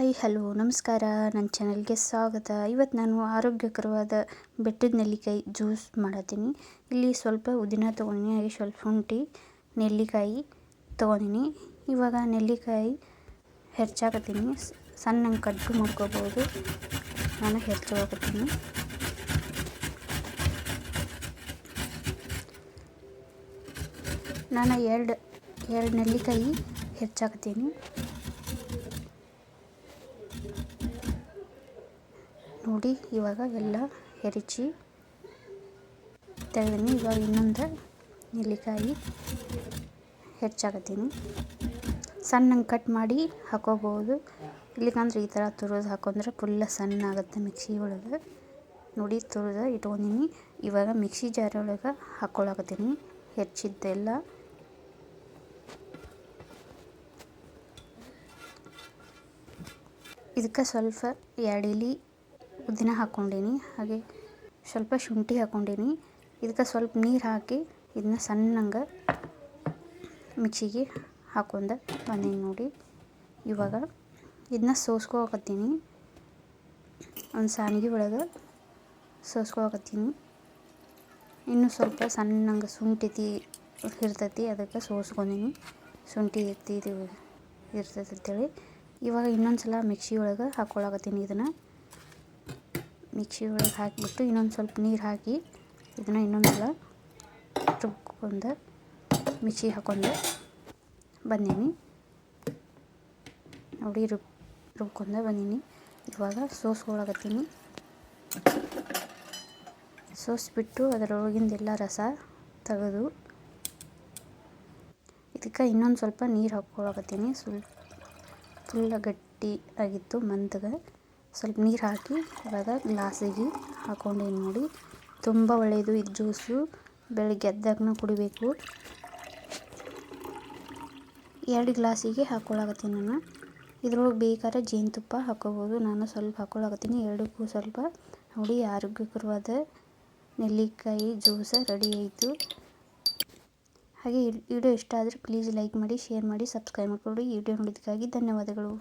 Hi hello ನಮಸ್ಕಾರ, ನನ್ನ ಚಾನಲ್ಗೆ ಸ್ವಾಗತ. ಇವತ್ತು ನಾನು ಆರೋಗ್ಯಕರವಾದ ಬೆಟ್ಟದ ನೆಲ್ಲಿಕಾಯಿ ಜ್ಯೂಸ್ ಮಾಡತ್ತೀನಿ. ಇಲ್ಲಿ ಸ್ವಲ್ಪ ಉದಿನ ತೊಗೊಂಡಿನಿ, ಹಾಗೆ ಸ್ವಲ್ಪ ಶುಂಠಿ, ನೆಲ್ಲಿಕಾಯಿ ತೊಗೊಂಡಿನಿ. ಇವಾಗ ನೆಲ್ಲಿಕಾಯಿ ಹೆಚ್ಚಾಕತ್ತೀನಿ. ಸಣ್ಣಂಗೆ ಕಟ್ ಮಾಡ್ಕೋಬೋದು. ನಾನು ಹೆಚ್ಚೋಕತ್ತೀನಿ. ನಾನು ಎರಡು ನೆಲ್ಲಿಕಾಯಿ ಹೆಚ್ಚಾಕತ್ತೀನಿ. ನೋಡಿ, ಇವಾಗ ಎಲ್ಲ ಹೆರಿಚಿ ತೆಗೆದೀನಿ. ಇವಾಗ ಇನ್ನೊಂದು ನೆಲ್ಲಿಕಾಯಿ ಹೆಚ್ಚಾಕತ್ತೀನಿ. ಸಣ್ಣಂಗೆ ಕಟ್ ಮಾಡಿ ಹಾಕೋಬೋದು. ಇಲ್ಲಿಕಂದ್ರೆ ಈ ಥರ ತುರಿದು ಹಾಕೊಂಡ್ರೆ ಫುಲ್ಲ ಸಣ್ಣ ಆಗುತ್ತೆ ಮಿಕ್ಸಿ ಒಳಗೆ. ನೋಡಿ, ತುರಿದು ಇಟ್ಕೊಂಡಿನಿ. ಇವಾಗ ಮಿಕ್ಸಿ ಜಾರ್ ಒಳಗೆ ಹಾಕ್ಕೊಳಕತ್ತೀನಿ ಹೆಚ್ಚಿದ್ದೆಲ್ಲ. ಇದಕ್ಕೆ ಸ್ವಲ್ಪ 2 ಎಲೆ ಉದ್ದಿನ ಹಾಕ್ಕೊಂಡೀನಿ, ಹಾಗೆ ಸ್ವಲ್ಪ ಶುಂಠಿ ಹಾಕ್ಕೊಂಡೀನಿ. ಇದಕ್ಕೆ ಸ್ವಲ್ಪ ನೀರು ಹಾಕಿ ಇದನ್ನ ಸಣ್ಣಂಗೆ ಮಿಕ್ಸಿಗೆ ಹಾಕೊಂಡು ಬಂದೀನಿ. ನೋಡಿ, ಇವಾಗ ಇದನ್ನ ಸೋಸ್ಕೊಳಕತ್ತೀನಿ. ಒಂದು ಸಾಣಿಗೆ ಒಳಗೆ ಸೋಸ್ಕೊಳಕತ್ತೀನಿ. ಇನ್ನೂ ಸ್ವಲ್ಪ ಸಣ್ಣಂಗೆ ಶುಂಠಿ ಇರ್ತೈತಿ, ಅದಕ್ಕೆ ಸೋಸ್ಕೊಂಡೀನಿ. ಶುಂಠಿ ಇರ್ತೈತೆ ಅಂತೇಳಿ ಇವಾಗ ಇನ್ನೊಂದು ಸಲ ಮಿಕ್ಸಿ ಒಳಗೆ ಹಾಕ್ಕೊಳಕತ್ತೀನಿ. ಇದನ್ನು ಮಿಕ್ಸಿ ಒಳಗೆ ಹಾಕಿಬಿಟ್ಟು ಇನ್ನೊಂದು ಸ್ವಲ್ಪ ನೀರು ಹಾಕಿ ಇದನ್ನು ಇನ್ನೊಂದು ಸಲ ರುಬ್ಕೊಂಡು ಮಿಕ್ಸಿಗೆ ಹಾಕ್ಕೊಂಡು ಬಂದೀನಿ. ನೋಡಿ, ರುಬ್ಕೊಂಡು ಬಂದೀನಿ. ಇವಾಗ ಸೋಸ್ಕೊಳಕತ್ತೀನಿ. ಸೋಸ್ಬಿಟ್ಟು ಅದರೊಳಗಿಂದೆಲ್ಲ ರಸ ತೆಗೆದು ಇದಕ್ಕೆ ಇನ್ನೊಂದು ಸ್ವಲ್ಪ ನೀರು ಹಾಕ್ಕೊಳಕತ್ತೀನಿ. ಫುಲ್ಲ ಗಟ್ಟಿ ಆಗಿತ್ತು ಮಂದಗೆ. ಸ್ವಲ್ಪ ನೀರು ಹಾಕಿ ಇವಾಗ ಗ್ಲಾಸಿಗೆ ಹಾಕ್ಕೊಂಡೀನಿ. ನೋಡಿ, ತುಂಬ ಒಳ್ಳೆಯದು ಇದು ಜ್ಯೂಸು. ಬೆಳಿಗ್ಗೆ ಎದ್ದಾಗನೂ ಕುಡಿಬೇಕು. 2 ಗ್ಲಾಸಿಗೆ ಹಾಕ್ಕೊಳಕತ್ತೀನಿ ನಾನು. ಇದ್ರೊಳಗೆ ಬೇಕಾದ್ರೆ ಜೇನುತುಪ್ಪ ಹಾಕ್ಕೋಬೋದು. ನಾನು ಸ್ವಲ್ಪ ಹಾಕ್ಕೊಳಕತ್ತೀನಿ, ಎರಡಕ್ಕೂ ಸ್ವಲ್ಪ. ನೋಡಿ, ಆರೋಗ್ಯಕರವಾದ ನೆಲ್ಲಿಕಾಯಿ ಜ್ಯೂಸ್ ರೆಡಿ ಆಯಿತು. ಹಾಗೆ ವಿಡಿಯೋ ಇಷ್ಟ ಆದರೆ ಪ್ಲೀಸ್ ಲೈಕ್ ಮಾಡಿ, ಶೇರ್ ಮಾಡಿ, ಸಬ್ಸ್ಕ್ರೈಬ್ ಮಾಡಿಕೊಳ್ಳಿ. ವಿಡಿಯೋ ನೋಡಿದ್ದಕ್ಕಾಗಿ ಧನ್ಯವಾದಗಳು.